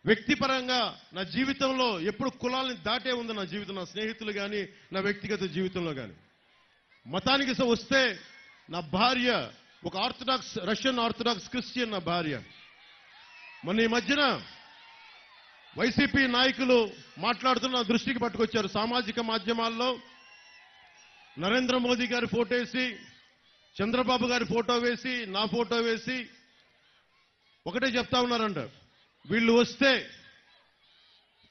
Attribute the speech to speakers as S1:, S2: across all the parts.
S1: వ్యక్తిపరంగా నా జీవితంలో ఎప్పుడు కులాలని దాటే ఉంది నా జీవితం, నా స్నేహితులు కానీ నా వ్యక్తిగత జీవితంలో కానీ. మతానికి వస్తే నా భార్య ఒక రష్యన్ ఆర్థడాక్స్ క్రిస్టియన్ నా భార్య. మొన్న ఈ మధ్యన వైసీపీ నాయకులు మాట్లాడుతున్న దృష్టికి పట్టుకొచ్చారు. సామాజిక మాధ్యమాల్లో నరేంద్ర మోదీ గారి ఫోటో వేసి, చంద్రబాబు గారి ఫోటో వేసి, నా ఫోటో వేసి ఒకటే చెప్తా ఉన్నారంట, వీళ్ళు వస్తే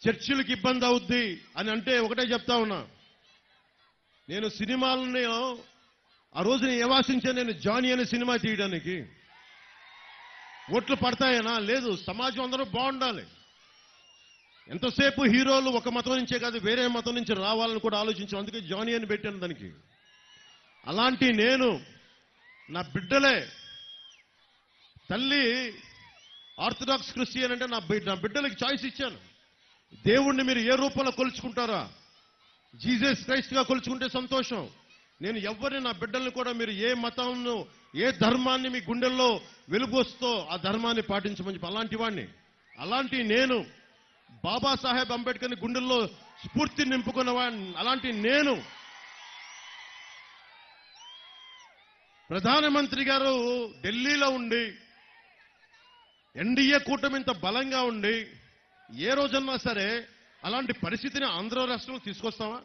S1: చర్చిలకు ఇబ్బంది అవుద్ది అని అంటే ఒకటే చెప్తా ఉన్నా. నేను సినిమాలని ఆ రోజు నేను ఏవాసించాను, నేను జానీ అనే సినిమా తీయడానికి. ఓట్లు పడతాయనా? లేదు. సమాజం అందరూ బాగుండాలి. ఎంతసేపు హీరోలు ఒక మతం నుంచే కాదు వేరే మతం నుంచి రావాలని కూడా ఆలోచించాను. అందుకే జానీ అని పెట్టాను దానికి. అలాంటి నేను నా బిడ్డలే, తల్లి ఆర్థడాక్స్ క్రిస్టియన్ అంటే నా బిడ్డలకి చాయిస్ ఇచ్చాను. దేవుణ్ణి మీరు ఏ రూపంలో కొలుచుకుంటారా? జీసస్ క్రైస్ట్ గా కొలుచుకుంటే సంతోషం. నేను ఎవరిని, నా బిడ్డల్ని కూడా మీరు ఏ మతంను, ఏ ధర్మాన్ని మీ గుండెల్లో వెలుగొస్తో ఆ ధర్మాన్ని పాటించమని చెప్పి అలాంటి వాడిని. అలాంటి నేను బాబాసాహెబ్ అంబేద్కర్ని గుండెల్లో స్ఫూర్తి నింపుకున్నవాడిని. అలాంటి నేను ప్రధానమంత్రి గారు ఢిల్లీలో ఉండి ఎన్డీఏ కూటమి ఇంత బలంగా ఉండి ఏ రోజన్నా సరే అలాంటి పరిస్థితిని ఆంధ్ర రాష్ట్రంలో తీసుకొస్తావా?